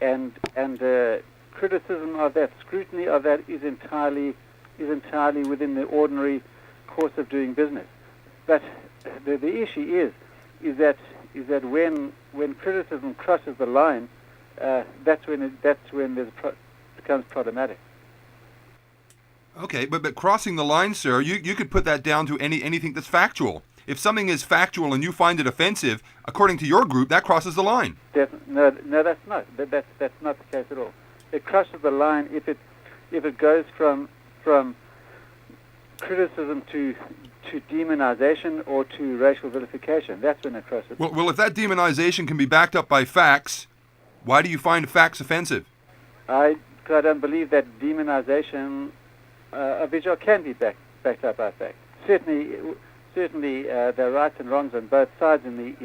and criticism of that, scrutiny of that, is entirely within the ordinary course of doing business. But the issue is that when criticism crosses the line, that's when it becomes problematic. Okay, but crossing the line, sir, you could put that down to anything that's factual. If something is factual and you find it offensive, according to your group, that crosses the line. No, that's not. That's not the case at all. It crosses the line if it goes from criticism to demonization or to racial vilification. That's when it crosses. Well, if that demonization can be backed up by facts, why do you find facts offensive? I don't believe that demonization of Israel can be backed up by facts. Certainly, there are rights and wrongs on both sides in the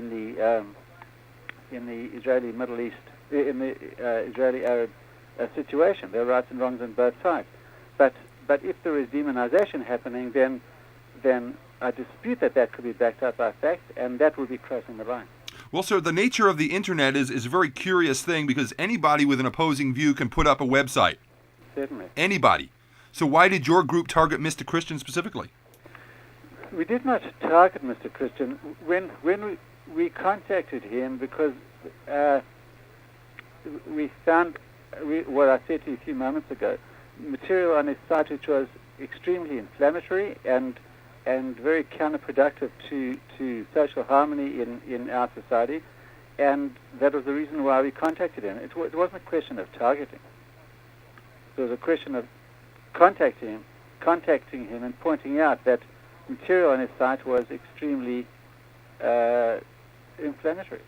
Israeli Middle East, in the Israeli Arab situation. There are rights and wrongs on both sides. But if there is demonization happening, then I dispute that could be backed up by facts, and that would be crossing the line. Well, sir, the nature of the Internet is a very curious thing because anybody with an opposing view can put up a website. Certainly. Anybody. So why did your group target Mr. Christian specifically? We did not target Mr. Christian. When we contacted him because we found what I said to you a few moments ago, material on his site which was extremely inflammatory and very counterproductive to social harmony in our society, and that was the reason why we contacted him. It wasn't a question of targeting. It was a question of contacting him and pointing out that material on his site was extremely inflammatory.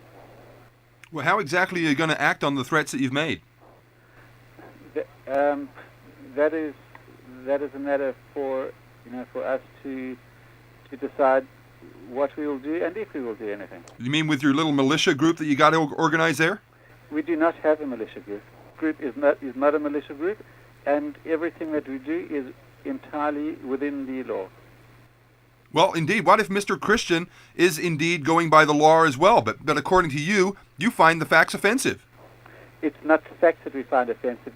Well, how exactly are you going to act on the threats that you've made? That is a matter for us to decide what we will do and if we will do anything. You mean with your little militia group that you got to organize there? We do not have a militia group. Group is not a militia group, and everything that we do is entirely within the law. Well, indeed. What if Mr. Christian is indeed going by the law as well? But according to you, you find the facts offensive. It's not the facts that we find offensive.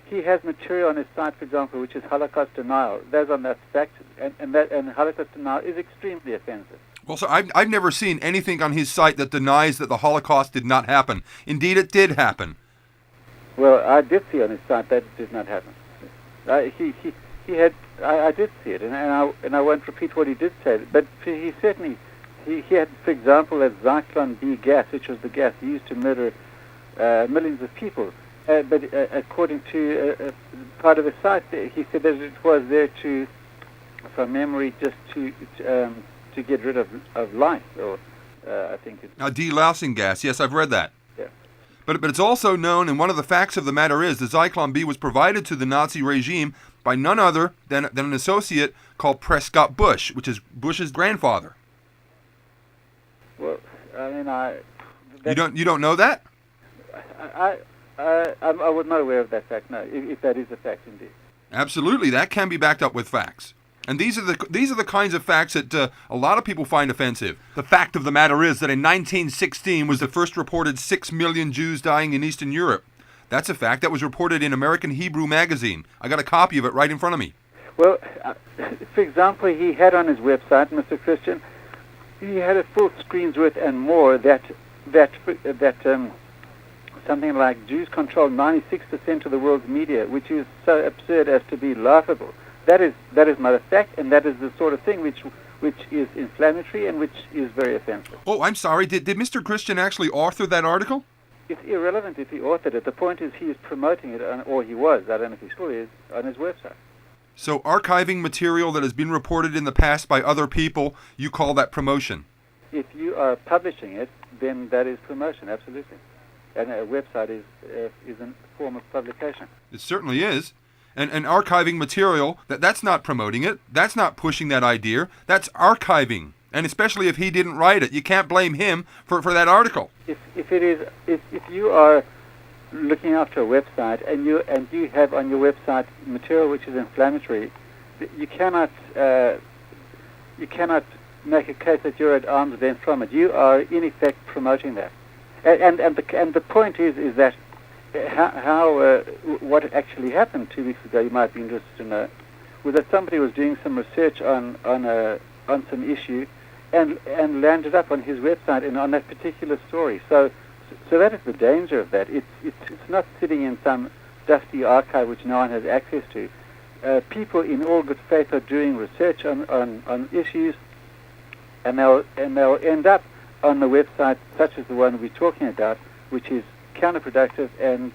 He has material on his site, for example, which is Holocaust denial. Those are not facts, and Holocaust denial is extremely offensive. Well, so I've never seen anything on his site that denies that the Holocaust did not happen. Indeed, it did happen. Well, I did see on his site that it did not happen. He had. I did see it, and I won't repeat what he did say. But he certainly he had, for example, that Zyklon B gas, which was the gas used to murder millions of people. But according to part of his site, he said that it was there from memory, just to get rid of life, or I think it's... Delousing gas, yes, I've read that. Yeah. But it's also known, and one of the facts of the matter is, the Zyklon B was provided to the Nazi regime by none other than an associate called Prescott Bush, which is Bush's grandfather. Well, I mean, You don't know that? I was not aware of that fact. No, if that is a fact, indeed. Absolutely, that can be backed up with facts. And these are the kinds of facts that a lot of people find offensive. The fact of the matter is that in 1916 was the first reported 6 million Jews dying in Eastern Europe. That's a fact that was reported in American Hebrew magazine. I got a copy of it right in front of me. Well, for example, he had on his website, Mr. Christian, he had a full screen's worth and more that something like Jews control 96% of the world's media, which is so absurd as to be laughable. That is not a fact, and that is the sort of thing which is inflammatory and which is very offensive. Oh, I'm sorry. Did Mr. Christian actually author that article? It's irrelevant if he authored it. The point is he is promoting it, or he was, I don't know if he still is, on his website. So archiving material that has been reported in the past by other people, you call that promotion? If you are publishing it, then that is promotion, absolutely. And a website is a form of publication. It certainly is. And archiving material, that's not promoting it. That's not pushing that idea. That's archiving. And especially if he didn't write it, you can't blame him for that article. If you are looking after a website and you have on your website material which is inflammatory, you cannot make a case that you're at arm's length from it. You are in effect promoting that. And the point is that what actually happened 2 weeks ago, you might be interested to know, was that somebody was doing some research on some issue, and landed up on his website and on that particular story. So that is the danger of that. It's not sitting in some dusty archive which no one has access to. People in all good faith are doing research on issues, and they'll end up on the website such as the one we're talking about, which is counterproductive and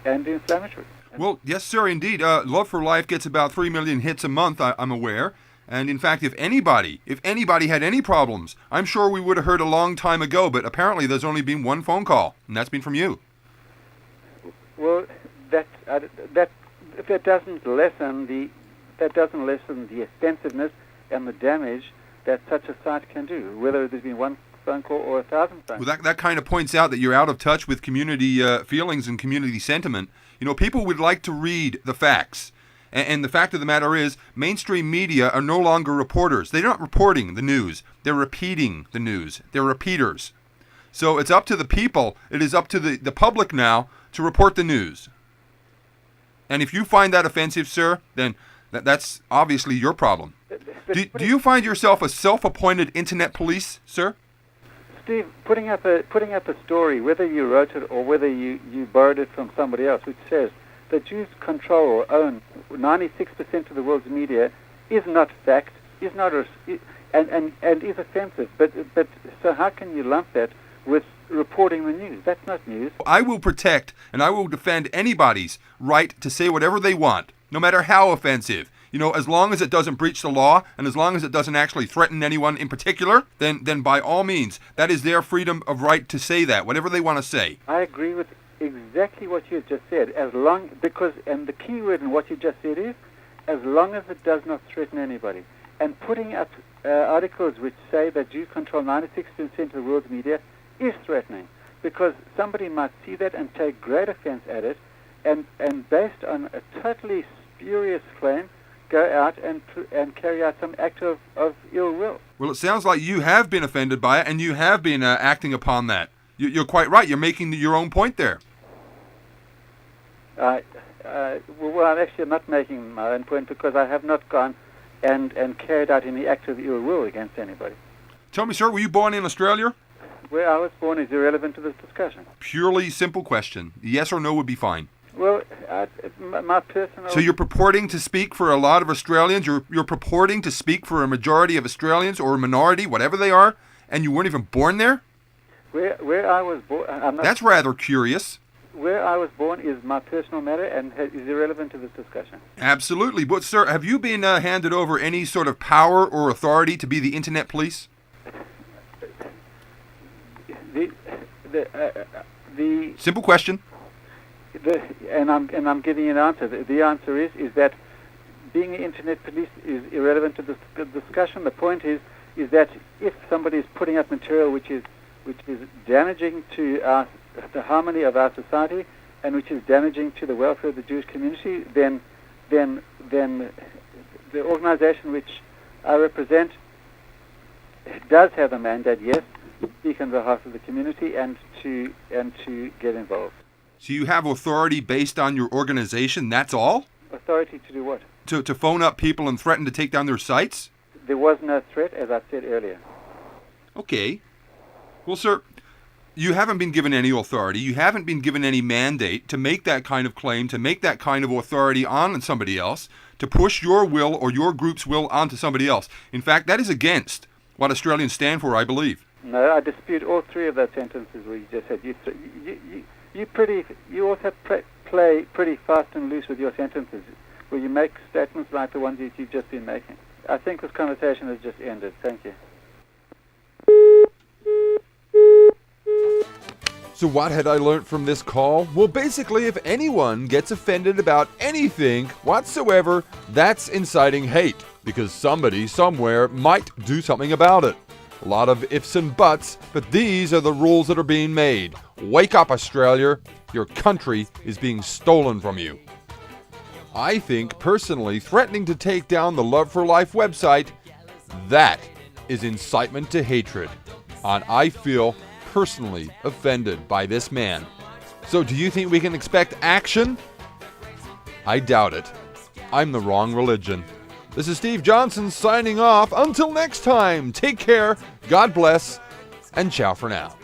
inflammatory. Well, yes, sir, indeed. Love for Life gets about 3 million hits a month, I'm aware. And in fact, if anybody had any problems, I'm sure we would have heard a long time ago, but apparently there's only been one phone call, and that's been from you. Well, that doesn't lessen the offensiveness and the damage that such a site can do, whether there's been one phone call or 1,000 phone calls. Well, that kind of points out that you're out of touch with community feelings and community sentiment. You know, people would like to read the facts. And the fact of the matter is, mainstream media are no longer reporters. They're not reporting the news. They're repeating the news. They're repeaters. So it's up to the people. It is up to the public now to report the news. And if you find that offensive, sir, then that's obviously your problem. Do you find yourself a self-appointed internet police, sir? Steve, putting up a story, whether you wrote it or whether you borrowed it from somebody else, which says that Jews control or own 96% of the world's media, is not fact, is not and is offensive. But so how can you lump that with reporting the news? That's not news. I will protect and I will defend anybody's right to say whatever they want, no matter how offensive. You know, as long as it doesn't breach the law and as long as it doesn't actually threaten anyone in particular, then by all means, that is their freedom of right to say that, whatever they want to say. I agree with exactly what you just said, and the key word in what you just said is, as long as it does not threaten anybody. And putting up articles which say that Jews control 96% of the world's media is threatening, because somebody might see that and take great offense at it, and based on a totally spurious claim, go out and carry out some act of ill will. Well, it sounds like you have been offended by it, and you have been acting upon that. You're quite right. You're making your own point there. Well, I'm actually not making my own point, because I have not gone and carried out any act of ill will against anybody. Tell me, sir, were you born in Australia? Where I was born is irrelevant to this discussion. Purely simple question. Yes or no would be fine. Well, my personal... So you're purporting to speak for a lot of Australians? You're purporting to speak for a majority of Australians, or a minority, whatever they are, and you weren't even born there? Where I was born... That's rather curious. Where I was born is my personal matter and is irrelevant to this discussion. Absolutely. But, sir, have you been handed over any sort of power or authority to be the internet police? The simple question. And I'm giving you an answer. The answer is that being the internet police is irrelevant to this discussion. The point is that if somebody is putting up material which is damaging to the harmony of our society, and which is damaging to the welfare of the Jewish community, then the organization which I represent does have a mandate, yes, to speak on behalf of the community and to get involved. So you have authority based on your organization, that's all? Authority to do what? To phone up people and threaten to take down their sites? There was no threat, as I said earlier. Okay. Well, sir, you haven't been given any authority. You haven't been given any mandate to make that kind of claim, to make that kind of authority on somebody else, to push your will or your group's will onto somebody else. In fact, that is against what Australians stand for, I believe. No, I dispute all three of those sentences where you just said. You also play pretty fast and loose with your sentences, where you make statements like the ones that you've just been making. I think this conversation has just ended. Thank you. So what had I learned from this call? Well, basically, if anyone gets offended about anything whatsoever, that's inciting hate, because somebody somewhere might do something about it. A lot of ifs and buts, but these are the rules that are being made. Wake up, Australia. Your country is being stolen from you. I think, personally, threatening to take down the Love for Life website, that is incitement to hatred. And I feel personally offended by this man. So do you think we can expect action? I doubt it. I'm the wrong religion. This is Steve Johnson signing off. Until next time, take care, God bless, and ciao for now.